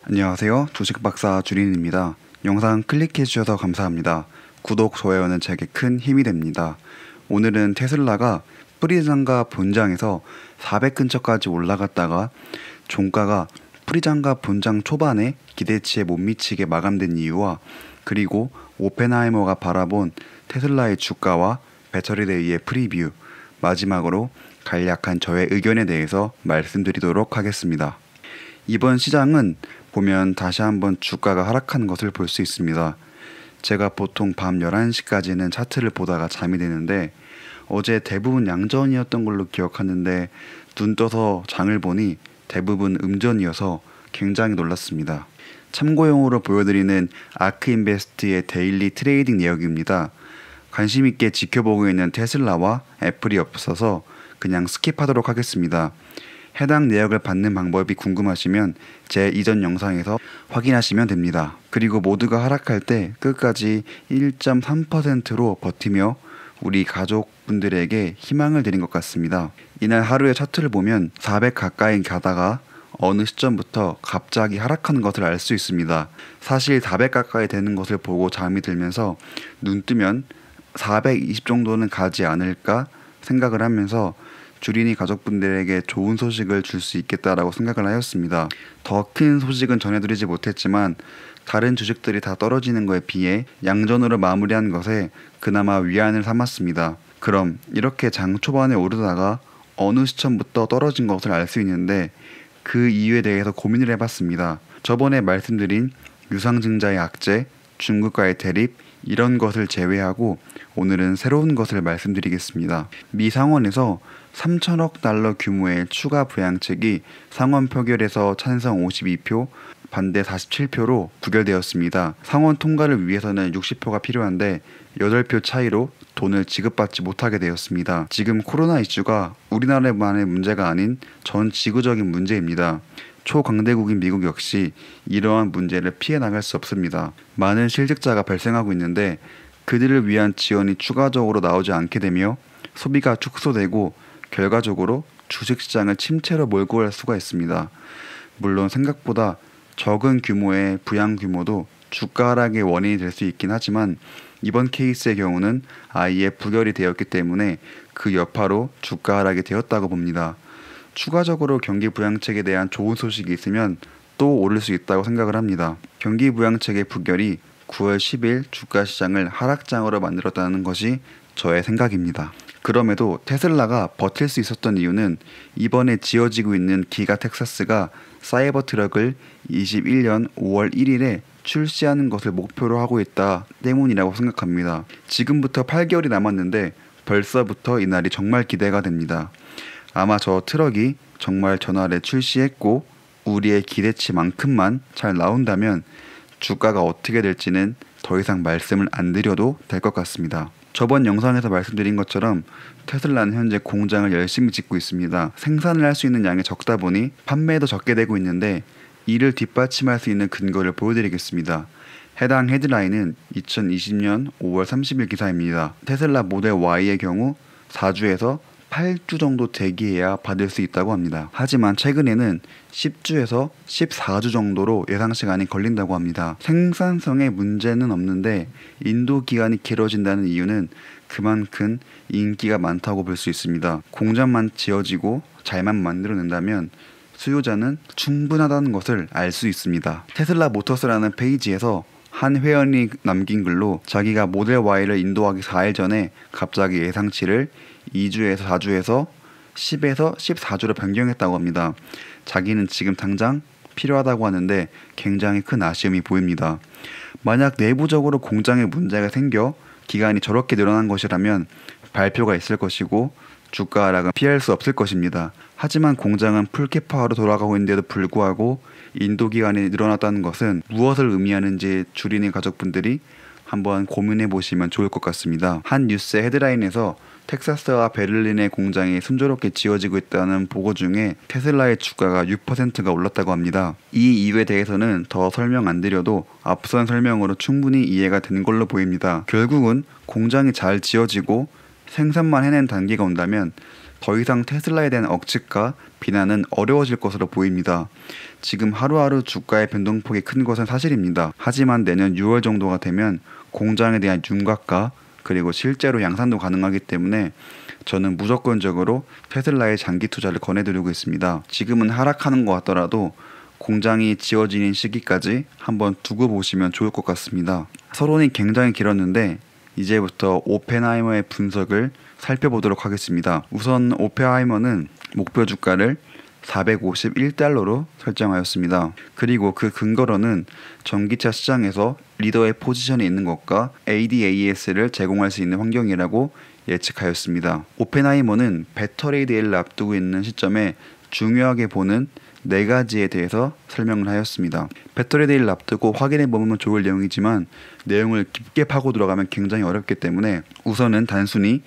안녕하세요. 주식박사 주린입니다. 영상 클릭해주셔서 감사합니다. 구독, 좋아요는 제게 큰 힘이 됩니다. 오늘은 테슬라가 프리장갑 본장에서 400 근처까지 올라갔다가 종가가 프리장갑 본장 초반에 기대치에 못 미치게 마감된 이유와 그리고 오펜하이머가 바라본 테슬라의 주가와 배터리데이의 프리뷰, 마지막으로 간략한 저의 의견에 대해서 말씀드리도록 하겠습니다. 이번 시장은 보면 다시 한번 주가가 하락하는 것을 볼 수 있습니다. 제가 보통 밤 11시까지는 차트를 보다가 잠이 드는데 어제 대부분 양전이었던 걸로 기억하는데 눈 떠서 장을 보니 대부분 음전이어서 굉장히 놀랐습니다. 참고용으로 보여드리는 아크인베스트의 데일리 트레이딩 내역입니다. 관심 있게 지켜보고 있는 테슬라와 애플이 없어서 그냥 스킵하도록 하겠습니다. 해당 내역을 받는 방법이 궁금하시면 제 이전 영상에서 확인하시면 됩니다. 그리고 모두가 하락할 때 끝까지 1.3%로 버티며 우리 가족분들에게 희망을 드린 것 같습니다. 이날 하루의 차트를 보면 400 가까이 가다가 어느 시점부터 갑자기 하락하는 것을 알 수 있습니다. 사실 400 가까이 되는 것을 보고 잠이 들면서 눈 뜨면 420 정도는 가지 않을까 생각을 하면서 주린이 가족분들에게 좋은 소식을 줄 수 있겠다라고 생각을 하였습니다. 더 큰 소식은 전해드리지 못했지만 다른 주식들이 다 떨어지는 것에 비해 양전으로 마무리한 것에 그나마 위안을 삼았습니다. 그럼 이렇게 장 초반에 오르다가 어느 시점부터 떨어진 것을 알 수 있는데 그 이유에 대해서 고민을 해봤습니다. 저번에 말씀드린 유상증자의 악재, 중국과의 대립 이런 것을 제외하고 오늘은 새로운 것을 말씀드리겠습니다. 미 상원에서 3천억 달러 규모의 추가 부양책이 상원 표결에서 찬성 52표, 반대 47표로 부결되었습니다. 상원 통과를 위해서는 60표가 필요한데 8표 차이로 돈을 지급받지 못하게 되었습니다. 지금 코로나 이슈가 우리나라만의 문제가 아닌 전 지구적인 문제입니다. 초강대국인 미국 역시 이러한 문제를 피해 나갈 수 없습니다. 많은 실직자가 발생하고 있는데 그들을 위한 지원이 추가적으로 나오지 않게 되며 소비가 축소되고 결과적으로 주식시장을 침체로 몰고 갈 수가 있습니다. 물론 생각보다 적은 규모의 부양 규모도 주가 하락의 원인이 될 수 있긴 하지만 이번 케이스의 경우는 아예 부결이 되었기 때문에 그 여파로 주가 하락이 되었다고 봅니다. 추가적으로 경기 부양책에 대한 좋은 소식이 있으면 또 오를 수 있다고 생각을 합니다. 경기 부양책의 부결이 9월 10일 주가 시장을 하락장으로 만들었다는 것이 저의 생각입니다. 그럼에도 테슬라가 버틸 수 있었던 이유는 이번에 지어지고 있는 기가 텍사스가 사이버 트럭을 21년 5월 1일에 출시하는 것을 목표로 하고 있다 때문이라고 생각합니다. 지금부터 8개월이 남았는데 벌써부터 이날이 정말 기대가 됩니다. 아마 저 트럭이 정말 전날에 출시했고 우리의 기대치만큼만 잘 나온다면 주가가 어떻게 될지는 더 이상 말씀을 안 드려도 될 것 같습니다. 저번 영상에서 말씀드린 것처럼 테슬라는 현재 공장을 열심히 짓고 있습니다. 생산을 할 수 있는 양이 적다 보니 판매도 적게 되고 있는데 이를 뒷받침할 수 있는 근거를 보여드리겠습니다. 해당 헤드라인은 2020년 5월 30일 기사입니다. 테슬라 모델 Y의 경우 4주에서 8주 정도 대기해야 받을 수 있다고 합니다. 하지만 최근에는 10주에서 14주 정도로 예상 시간이 걸린다고 합니다. 생산성에 문제는 없는데 인도 기간이 길어진다는 이유는 그만큼 인기가 많다고 볼 수 있습니다. 공장만 지어지고 잘만 만들어낸다면 수요자는 충분하다는 것을 알 수 있습니다. 테슬라 모터스라는 페이지에서 한 회원이 남긴 글로 자기가 모델 Y를 인도하기 4일 전에 갑자기 예상치를 2주에서 4주에서 10에서 14주로 변경했다고 합니다. 자기는 지금 당장 필요하다고 하는데 굉장히 큰 아쉬움이 보입니다. 만약 내부적으로 공장에 문제가 생겨 기간이 저렇게 늘어난 것이라면 발표가 있을 것이고 주가 하락은 피할 수 없을 것입니다. 하지만 공장은 풀캐파로 돌아가고 있는데도 불구하고 인도 기간이 늘어났다는 것은 무엇을 의미하는지 주린이 가족분들이 한번 고민해 보시면 좋을 것 같습니다. 한 뉴스의 헤드라인에서 텍사스와 베를린의 공장이 순조롭게 지어지고 있다는 보고 중에 테슬라의 주가가 6%가 올랐다고 합니다. 이 이유에 대해서는 더 설명 안 드려도 앞선 설명으로 충분히 이해가 되는 걸로 보입니다. 결국은 공장이 잘 지어지고 생산만 해낸 단계가 온다면 더 이상 테슬라에 대한 억측과 비난은 어려워질 것으로 보입니다. 지금 하루하루 주가의 변동폭이 큰 것은 사실입니다. 하지만 내년 6월 정도가 되면 공장에 대한 윤곽과 그리고 실제로 양산도 가능하기 때문에 저는 무조건적으로 테슬라의 장기 투자를 권해드리고 있습니다. 지금은 하락하는 것 같더라도 공장이 지어지는 시기까지 한번 두고 보시면 좋을 것 같습니다. 서론이 굉장히 길었는데 이제부터 오펜하이머의 분석을 살펴보도록 하겠습니다. 우선 오펜하이머는 목표 주가를 451달러로 설정하였습니다. 그리고 그 근거로는 전기차 시장에서 리더의 포지션에 있는 것과 ADAS를 제공할 수 있는 환경이라고 예측하였습니다. 오펜하이머는 배터리 데이를 앞두고 있는 시점에 중요하게 보는 4가지에 대해서 설명을 하였습니다. 배터리 데이를 앞두고 확인해보면 좋을 내용이지만 내용을 깊게 파고 들어가면 굉장히 어렵기 때문에 우선은 단순히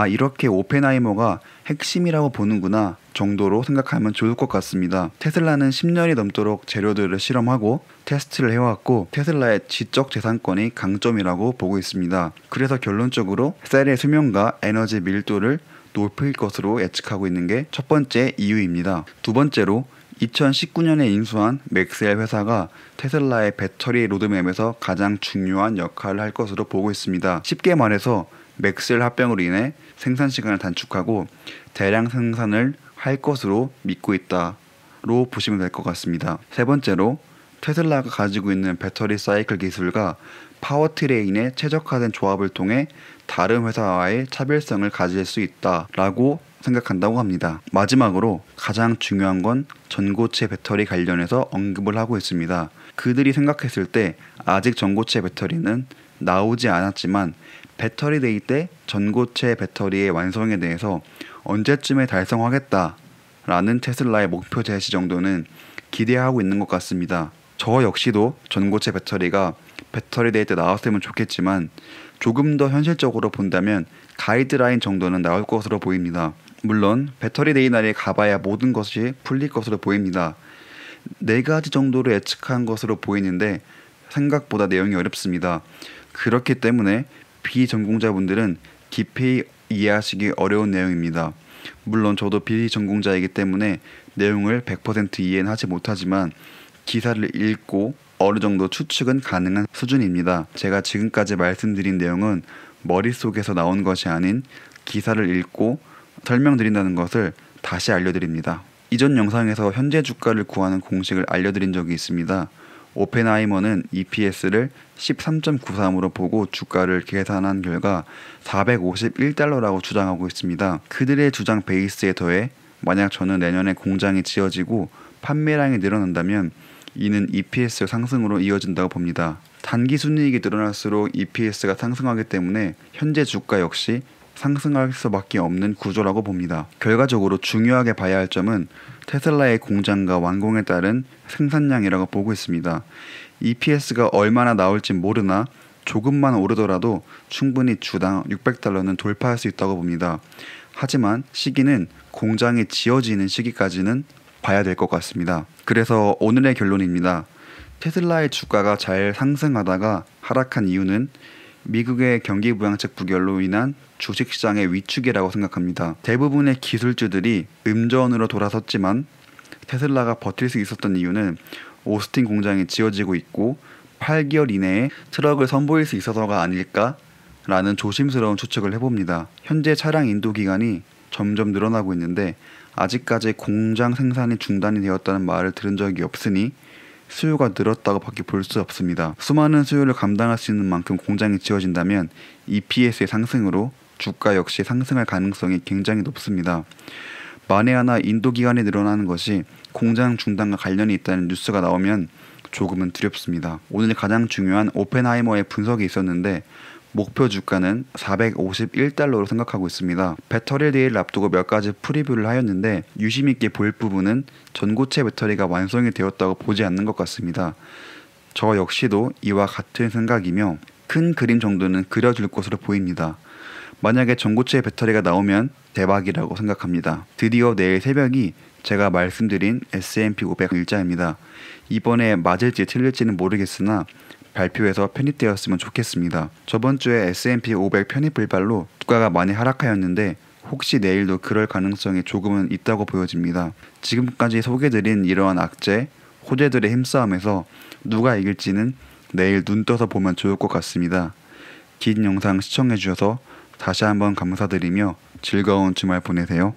이렇게 오펜하이머가 핵심이라고 보는구나 정도로 생각하면 좋을 것 같습니다. 테슬라는 10년이 넘도록 재료들을 실험하고 테스트를 해왔고 테슬라의 지적 재산권이 강점이라고 보고 있습니다. 그래서 결론적으로 셀의 수명과 에너지 밀도를 높일 것으로 예측하고 있는 게 첫 번째 이유입니다. 두 번째로 2019년에 인수한 맥스웰 회사가 테슬라의 배터리 로드맵에서 가장 중요한 역할을 할 것으로 보고 있습니다. 쉽게 말해서 맥스웰 합병으로 인해 생산 시간을 단축하고 대량 생산을 할 것으로 믿고 있다로 보시면 될 것 같습니다. 세 번째로 테슬라가 가지고 있는 배터리 사이클 기술과 파워트레인의 최적화된 조합을 통해 다른 회사와의 차별성을 가질 수 있다라고 생각한다고 합니다. 마지막으로 가장 중요한 건 전고체 배터리 관련해서 언급을 하고 있습니다. 그들이 생각했을 때 아직 전고체 배터리는 나오지 않았지만 배터리 데이 때 전고체 배터리의 완성에 대해서 언제쯤에 달성하겠다라는 테슬라의 목표 제시 정도는 기대하고 있는 것 같습니다. 저 역시도 전고체 배터리가 배터리 데이 때 나왔으면 좋겠지만 조금 더 현실적으로 본다면 가이드라인 정도는 나올 것으로 보입니다. 물론 배터리 데이 날에 가봐야 모든 것이 풀릴 것으로 보입니다. 4가지 정도로 예측한 것으로 보이는데 생각보다 내용이 어렵습니다. 그렇기 때문에 비전공자분들은 깊이 이해하시기 어려운 내용입니다. 물론 저도 비전공자이기 때문에 내용을 100% 이해는 하지 못하지만 기사를 읽고 어느 정도 추측은 가능한 수준입니다. 제가 지금까지 말씀드린 내용은 머릿속에서 나온 것이 아닌 기사를 읽고 설명드린다는 것을 다시 알려드립니다. 이전 영상에서 현재 주가를 구하는 공식을 알려드린 적이 있습니다. 오펜하이머는 EPS를 13.93으로 보고 주가를 계산한 결과 451달러라고 주장하고 있습니다. 그들의 주장 베이스에 더해 만약 저는 내년에 공장이 지어지고 판매량이 늘어난다면 이는 EPS 상승으로 이어진다고 봅니다. 단기 순이익이 늘어날수록 EPS가 상승하기 때문에 현재 주가 역시 상승할 수밖에 없는 구조라고 봅니다. 결과적으로 중요하게 봐야 할 점은 테슬라의 공장과 완공에 따른 생산량이라고 보고 있습니다. EPS가 얼마나 나올지 모르나 조금만 오르더라도 충분히 주당 600달러는 돌파할 수 있다고 봅니다. 하지만 시기는 공장이 지어지는 시기까지는 봐야 될 것 같습니다. 그래서 오늘의 결론입니다. 테슬라의 주가가 잘 상승하다가 하락한 이유는 미국의 경기 부양책 부결로 인한 주식시장의 위축이라고 생각합니다. 대부분의 기술주들이 음전으로 돌아섰지만 테슬라가 버틸 수 있었던 이유는 오스틴 공장이 지어지고 있고 8개월 이내에 트럭을 선보일 수 있어서가 아닐까라는 조심스러운 추측을 해봅니다. 현재 차량 인도 기간이 점점 늘어나고 있는데 아직까지 공장 생산이 중단이 되었다는 말을 들은 적이 없으니 수요가 늘었다고 밖에 볼 수 없습니다. 수많은 수요를 감당할 수 있는 만큼 공장이 지어진다면 EPS의 상승으로 주가 역시 상승할 가능성이 굉장히 높습니다. 만에 하나 인도 기간이 늘어나는 것이 공장 중단과 관련이 있다는 뉴스가 나오면 조금은 두렵습니다. 오늘 가장 중요한 오펜하이머의 분석이 있었는데 목표 주가는 451달러로 생각하고 있습니다. 배터리 데이를 앞두고 몇 가지 프리뷰를 하였는데 유심 있게 볼 부분은 전고체 배터리가 완성이 되었다고 보지 않는 것 같습니다. 저 역시도 이와 같은 생각이며 큰 그림 정도는 그려질 것으로 보입니다. 만약에 전고체 배터리가 나오면 대박이라고 생각합니다. 드디어 내일 새벽이 제가 말씀드린 S&P 500 일자입니다. 이번에 맞을지 틀릴지는 모르겠으나 발표해서 편입되었으면 좋겠습니다. 저번 주에 S&P 500 편입 불발로 주가가 많이 하락하였는데 혹시 내일도 그럴 가능성이 조금은 있다고 보여집니다. 지금까지 소개드린 이러한 악재, 호재들의 힘싸움에서 누가 이길지는 내일 눈 떠서 보면 좋을 것 같습니다. 긴 영상 시청해주셔서 다시 한번 감사드리며 즐거운 주말 보내세요.